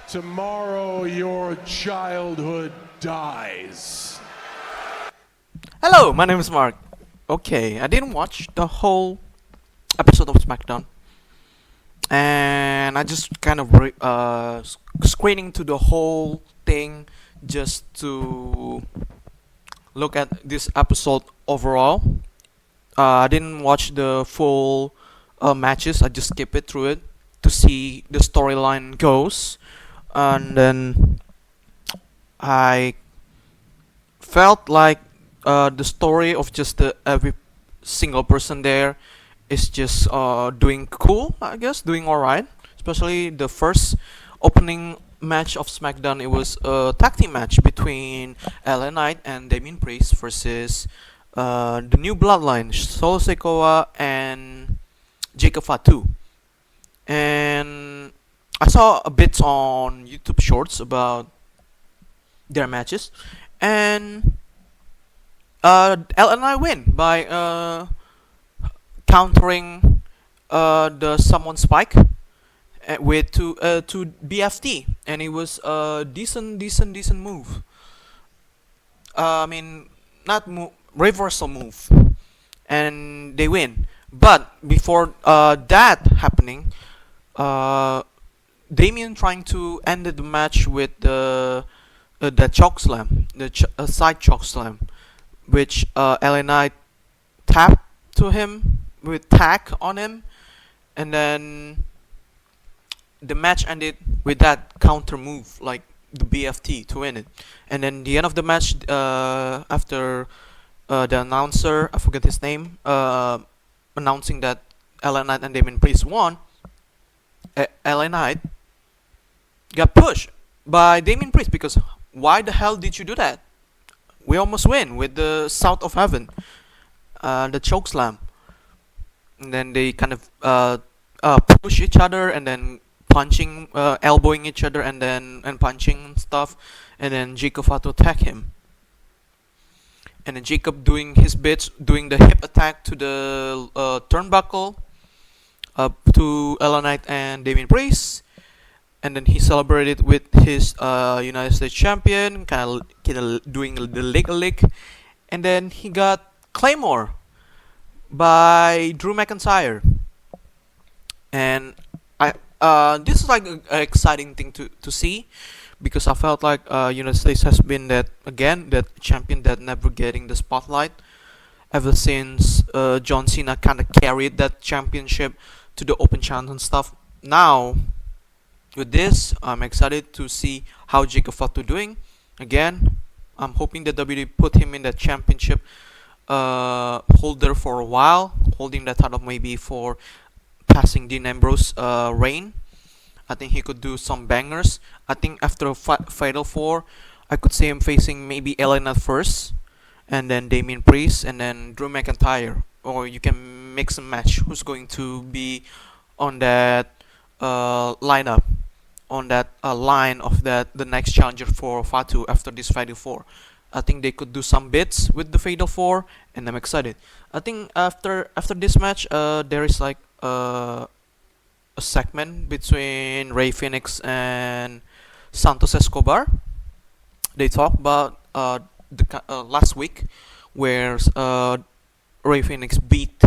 Tomorrow your childhood dies. Hello, my name is Mark. Okay, I didn't watch the whole episode of Smackdown, and I just kind of screening to the whole thing just to look at this episode overall. I didn't watch the full matches. I just skip it through it to see the storyline goes, and then I felt like the story of just every single person there is just doing cool, I guess, doing alright. Especially the first opening match of SmackDown, it was a tag team match between LA Knight and Damien Priest versus the new Bloodline, Solo Sikoa and Jacob Fatu. And I saw a bit on YouTube Shorts about their matches, and LNI win by countering the someone spike with to BFT, and it was a decent move. I mean, not reversal move, and they win. But before that happening, Damien trying to end the match with the choke slam, the side choke slam, which LA Knight tapped to him with tack on him, and then the match ended with that counter move, like the BFT to win it. And then the end of the match, after the announcer, I forget his name, announcing that LA Knight and Damien Priest won, LA Knight got pushed by Damien Priest because why the hell did you do that? We almost win with the South of Heaven, the choke slam. And then they kind of push each other, and then punching, elbowing each other, and punching and stuff. And then Jacob had to attack him. And then Jacob doing his bits, doing the hip attack to the turnbuckle to LA Knight and Damien Priest. And then he celebrated with his United States champion, kind of doing the lick, and then he got Claymore by Drew McIntyre, and this is like an exciting thing to see, because I felt like United States has been that champion that never getting the spotlight ever since John Cena kind of carried that championship to the Open Challenge and stuff. Now, with this, I'm excited to see how Jacob Fatu doing. Again, I'm hoping that WWE put him in that championship holder for a while, holding that title maybe for passing Dean Ambrose reign. I think he could do some bangers. I think after Fatal 4, I could see him facing maybe Elena first, and then Damien Priest, and then Drew McIntyre. Or you can mix and match who's going to be on that lineup, on that line of the next challenger for Fatu after this Fatal 4. I think they could do some bits with the Fatal 4, and I'm excited. I think after this match, there is like a segment between Rey Fenix and Santos Escobar. They talk about the last week, where Rey Fenix beat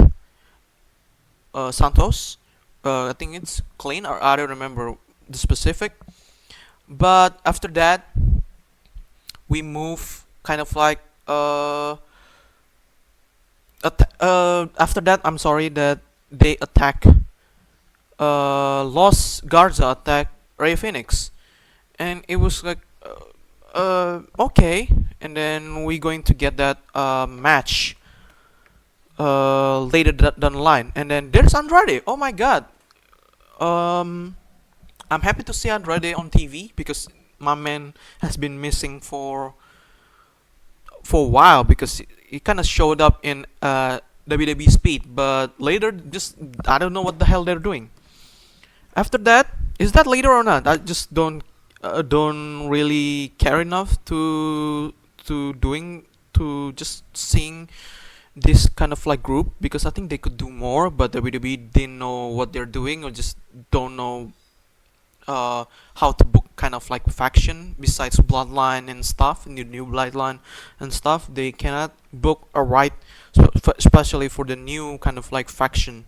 Santos. I think it's clean, or I don't remember the specific. But after that, we move kind of like after that, I'm sorry, that they attack Los Garza attack Rey Fenix, and it was like okay. And then we're going to get that match later down the line. And then there's Andrade. Oh my god. I'm happy to see Andrade on TV, because my man has been missing for a while, because he kind of showed up in WWE Speed, but later just I don't know what the hell they're doing. After that, is that later or not? I just don't really care enough to just seeing this kind of like group, because I think they could do more, but WWE didn't know what they're doing, or just don't know how to book kind of like faction besides Bloodline and stuff, new Bloodline and stuff. They cannot book a right, especially for the new kind of like faction.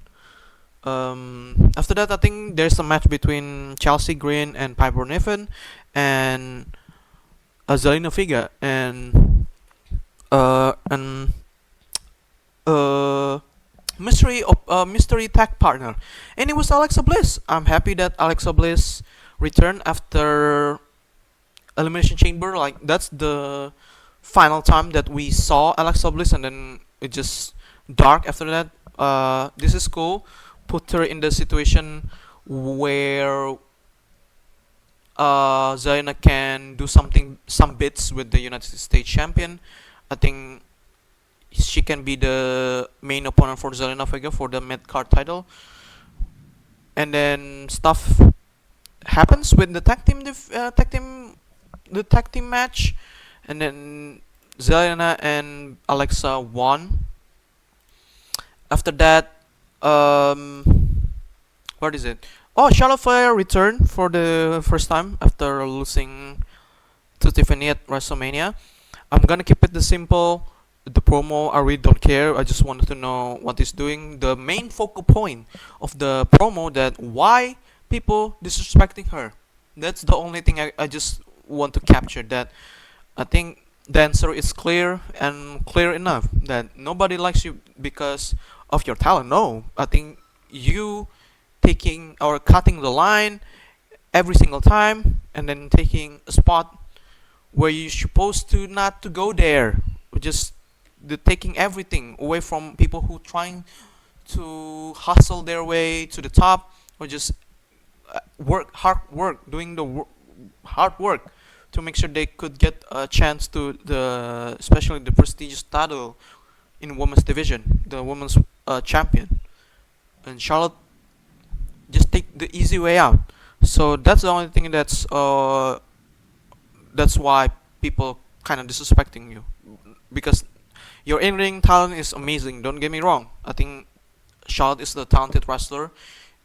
After that, I think there's a match between Chelsea Green and Piper Niven and Zelina Vega and mystery tag partner, and it was Alexa Bliss. I'm happy that Alexa Bliss returned after Elimination Chamber. Like that's the final time that we saw Alexa Bliss, and then it just dark after that. This is cool. Put her in the situation where Zelina can do some bits with the United States champion. I think she can be the main opponent for Zelina Vega for the mid card title. And then stuff happens with the tag team match, and then Zelina and Alexa won. After that, what is it? Oh, Charlotte Flair returned for the first time after losing to Tiffany at WrestleMania. I'm gonna keep it the simple. The promo, I really don't care. I just wanted to know what he's doing. The main focal point of the promo, that why people disrespecting her. That's the only thing I just want to capture. That I think the answer is clear and clear enough. That nobody likes you because of your talent. No, I think you taking or cutting the line every single time and then taking a spot where you're supposed to not to go there. Just taking everything away from people who trying to hustle their way to the top, or just doing the hard work to make sure they could get a chance to especially the prestigious title in women's division, the women's champion. And Charlotte just take the easy way out. So that's the only thing that's why people kind of disrespecting you, because your in-ring talent is amazing. Don't get me wrong. I think Charlotte is the talented wrestler.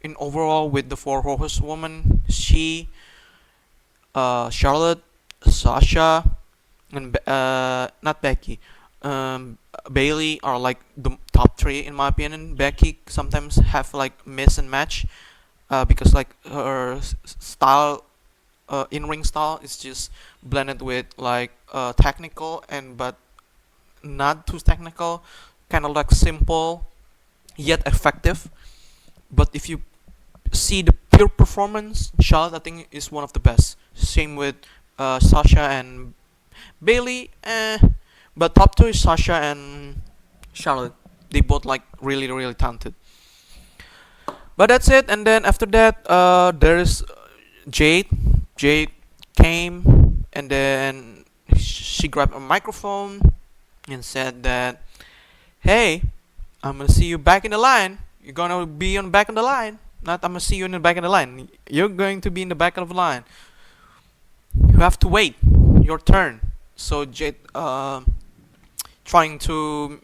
In overall, with the four horsewomen, Charlotte, Sasha, and not Becky, Bailey are like the top three in my opinion. Becky sometimes have like miss and match, because like her style, in-ring style is just blended with like technical but not too technical, kind of like simple yet effective. But if you see the pure performance, Charlotte I think is one of the best. Same with Sasha and Bailey, but top two is Sasha and Charlotte. They both like really really talented. But that's it. And then after that, there is Jade. Jade came and then she grabbed a microphone and said that, "Hey, I'm gonna see you back in the line. You're gonna be on the back of the line. Not I'm gonna see you in the back of the line. You're going to be in the back of the line. You have to wait your turn." So Jade, trying to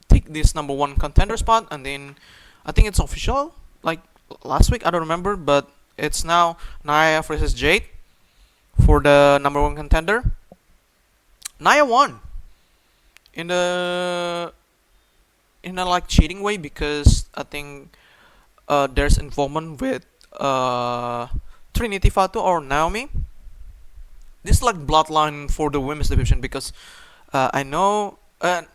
take this number one contender spot, and then I think it's official. Like last week, I don't remember, but it's now Nia versus Jade for the number one contender. Nia won in a like cheating way, because I think there's involvement with Trinity Fatu or Naomi. This is like bloodline for the women's division, because I know I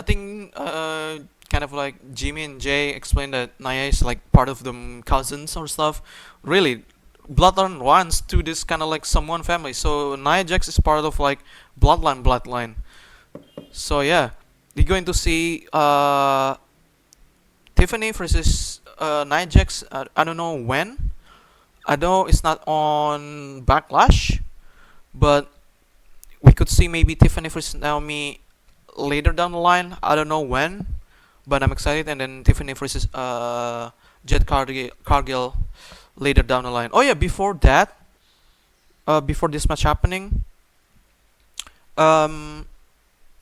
think kind of like Jimmy and Jay explained that Nia is like part of the cousins or stuff. Really, bloodline runs to this kind of like someone family. So Nia Jax is part of like bloodline. So yeah, we're going to see Tiffany versus Nia Jax. I don't know when. I know it's not on Backlash, but we could see maybe Tiffany versus Naomi later down the line. I don't know when, but I'm excited. And then Tiffany versus Jet Cargill later down the line. Oh yeah, before that, before this match happening,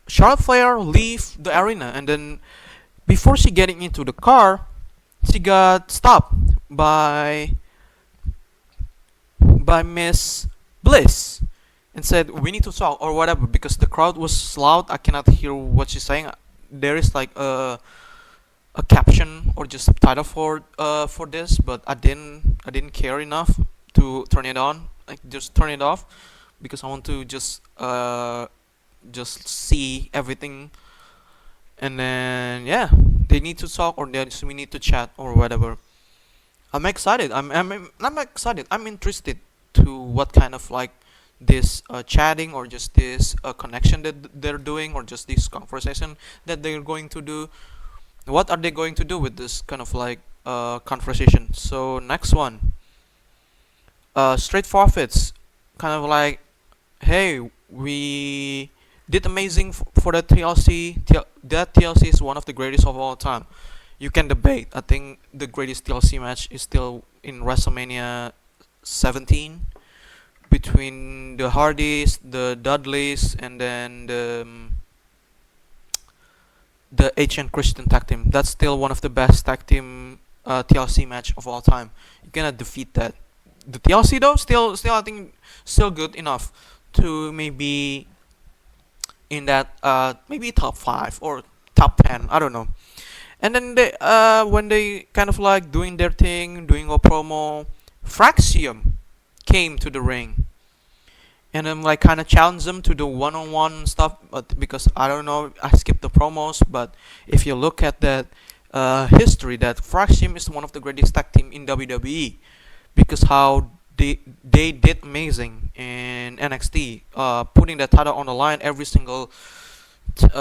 Charlotte Flair leave the arena, and then before she getting into the car, she got stopped by by Miss Bliss and said we need to talk or whatever because the crowd was loud. I cannot hear what she's saying. There is like a caption or just subtitle for this, but I didn't care enough to turn it on. Like just turn it off because I want to just see everything. And then yeah, they need to talk or we need to chat or whatever. I'm excited. I'm excited. I'm interested to what kind of like this chatting or just this connection that they're doing or just this conversation that they're going to do. What are they going to do with this kind of like conversation? So next one, Street Profits, kind of like, hey, we did amazing for the TLC. That TLC is one of the greatest of all time. You can debate. I think the greatest TLC match is still in WrestleMania 17 between the Hardys, the Dudleys, and then the H and Christian tag team. That's still one of the best tag team TLC match of all time. You cannot defeat that. The TLC though, still I think still good enough to maybe in that maybe top 5 or top 10. I don't know. And then they when they kind of like doing their thing, doing a promo, Fraxium came to the ring and then like kind of challenged them to the one-on-one stuff. But because I don't know, I skipped the promos. But if you look at that history, that Fraxium is one of the greatest tag team in WWE because how they did amazing in NXT, putting the title on the line every single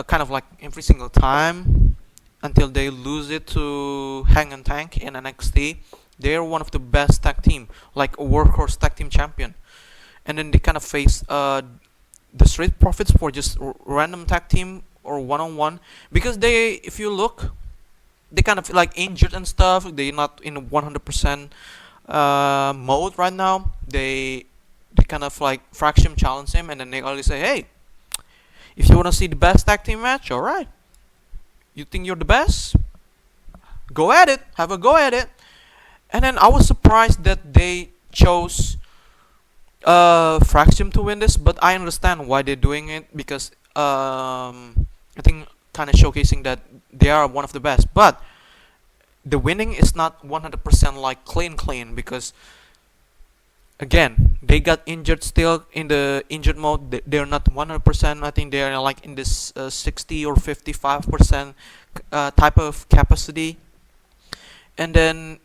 kind of like every single time until they lose it to Hang and Tank in NXT. They're one of the best tag team, like a workhorse tag team champion. And then they kind of face the Street Profits for just random tag team or one-on-one because they, if you look, they kind of like injured and stuff. They're not in 100% mode right now. They kind of like Fraction challenge him, and then they always say, "Hey, if you want to see the best tag team match, all right. You think you're the best? Go at it. Have a go at it." And then I was surprised that they chose Fraxium to win this, but I understand why they're doing it because I think kind of showcasing that they are one of the best. But the winning is not 100% like clean because again they got injured still in the injured mode. They're not 100%. I think they're like in this 60 or 55% type of capacity. And then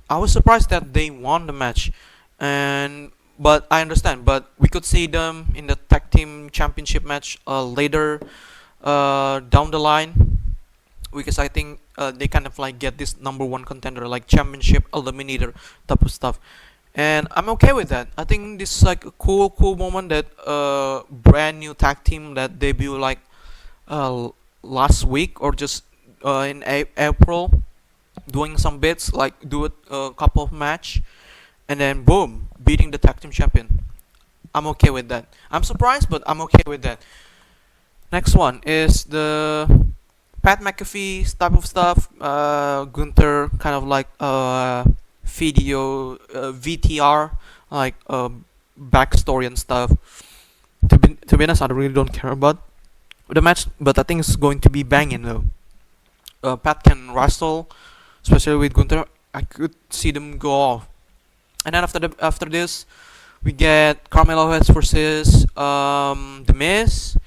I was surprised that they won the match, but I understand. But we could see them in the tag team championship match later down the line, because I think they kind of like get this number one contender, like championship eliminator type of stuff, and I'm okay with that. I think this is like a cool moment that brand new tag team that debut like last week or just in April, doing some bits like do a couple of match, and then boom, beating the tag team champion. I'm okay with that. I'm surprised, but I'm okay with that. Next one is the Pat McAfee type of stuff. Gunther kind of like video VTR, like backstory and stuff. To be honest, I really don't care about the match, but I think it's going to be banging though. Pat can wrestle, especially with Gunther. I could see them go off. And then after this, we get Carmelo Hayes versus The Miz.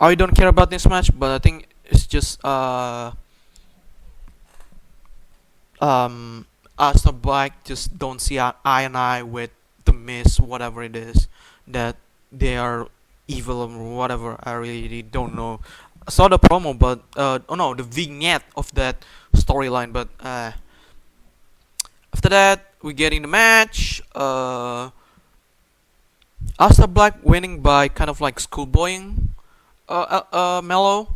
I don't care about this match, but I think it's just us the Black just don't see eye and eye with The Miz, whatever it is that they are evil or whatever. I really don't know. I saw the promo, but the vignette of that storyline. But after that, we get in the match. Asta Black winning by kind of like schoolboying Mello.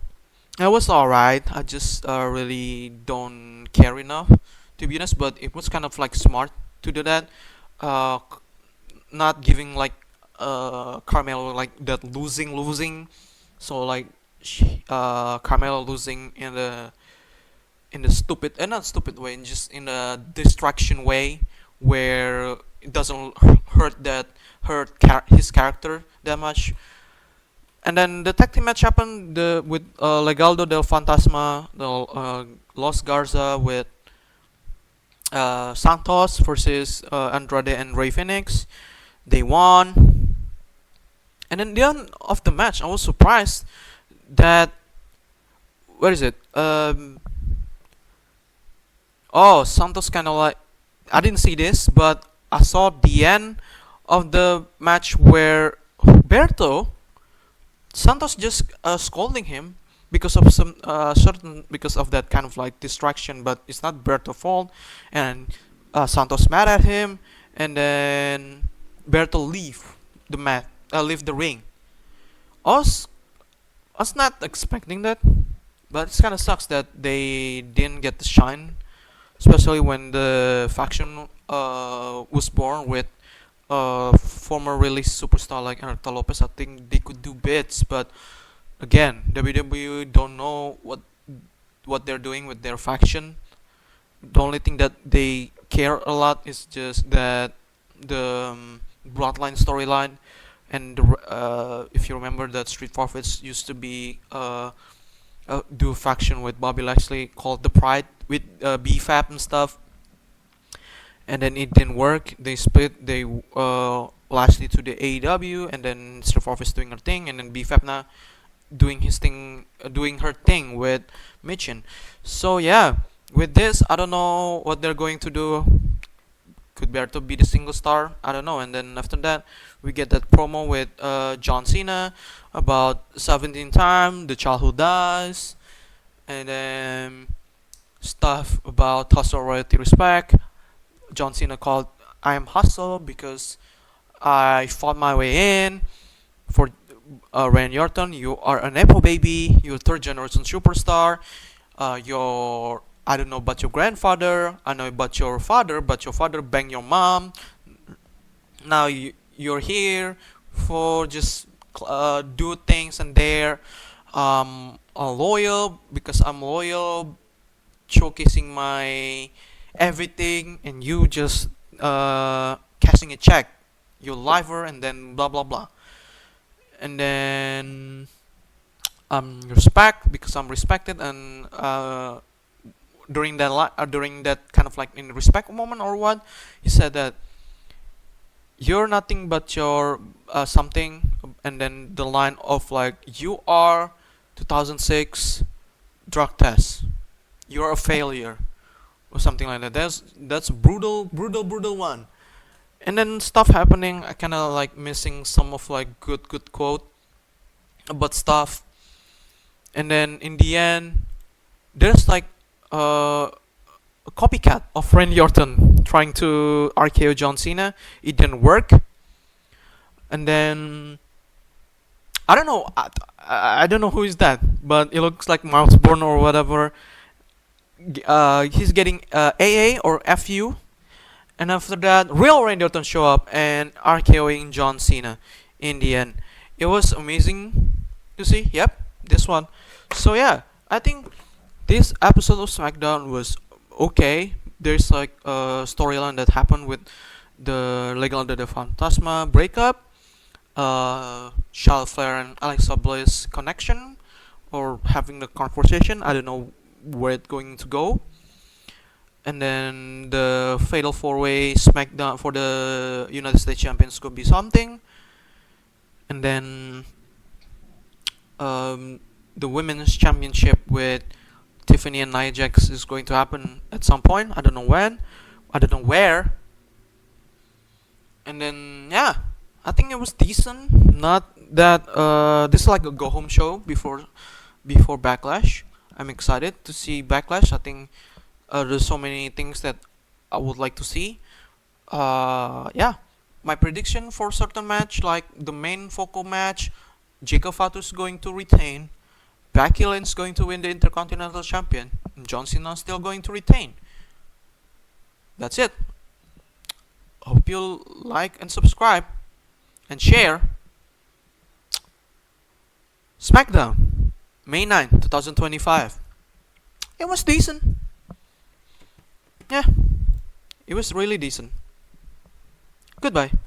It was alright. I just really don't care enough, to be honest. But it was kind of like smart to do that. Not giving like Carmelo like that losing. So like Carmelo losing in the stupid, not stupid way, just in a distraction way, where it doesn't his character that much. And then the tag team match happened with Legaldo del Fantasma, Los Garza with Santos versus Andrade and Rey Fenix. They won. And then the end of the match, I was surprised that where is it? Santos kind of like, I didn't see this, but I saw the end of the match where Berto Santos just scolding him because of some because of that kind of like distraction, but it's not Berto's fault, and Santos mad at him, and then Berto leave the ring. I was not expecting that, but it kind of sucks that they didn't get the shine, especially when the faction was born with former release superstar like Erta Lopez. I think they could do bits, but again, WWE don't know what they're doing with their faction. The only thing that they care a lot is just that the Bloodline storyline, and if you remember that Street Profits used to be do a faction with Bobby Lashley called the Pride with BFAP and stuff, and then it didn't work. They split. They Lashley to the AEW, and then Street Profits doing her thing, and then BFAP now doing her thing with Michin. So yeah, with this, I don't know what they're going to do. Could Berto be the single star? I don't know. And then after that, we get that promo with John Cena about 17 time, the childhood dies, and then stuff about hustle, royalty, respect. John Cena called I am hustle because I fought my way in. For Randy Orton, you are an Apple baby, you're third generation superstar. You're I don't know about your grandfather. I know about your father, but your father banged your mom. Now you're here for just do things, and there. Loyal because I'm loyal, showcasing my everything, and you just cashing a check. You liver, and then blah blah blah. And then respect because I'm respected, and during that kind of like in respect moment or what, he said that you're nothing but your something, and then the line of like you are 2006 drug test, you're a failure or something like that. That's brutal one. And then stuff happening, I kind of like missing some of like good quote about stuff. And then in the end, there's like a copycat of Randy Orton trying to RKO John Cena. It didn't work. And then I don't know. I don't know who is that, but it looks like Mouseborn or whatever. He's getting AA or FU. And after that, real Randy Orton show up and RKOing John Cena in the end. It was amazing to see. Yep, this one. So yeah, I think this episode of Smackdown was okay. There's like a storyline that happened with the Legado del Fantasma breakup, Charlotte Flair and Alexa Bliss connection, or having the conversation. I don't know where it's going to go. And then the Fatal 4-Way Smackdown for the United States Champions could be something. And then the Women's Championship with Tiffany and Nia Jax is going to happen at some point. I don't know when. I don't know where. And then yeah, I think it was decent. Not that this is like a go home show before Backlash. I'm excited to see Backlash. I think there's so many things that I would like to see. Yeah, my prediction for certain match, like the main focal match, Jacob Fatu is going to retain, Becky Lynch is going to win the Intercontinental Champion, and John Cena is still going to retain. That's it. Hope you like and subscribe and share. Smackdown, May 9, 2025. It was decent. Yeah, it was really decent. Goodbye.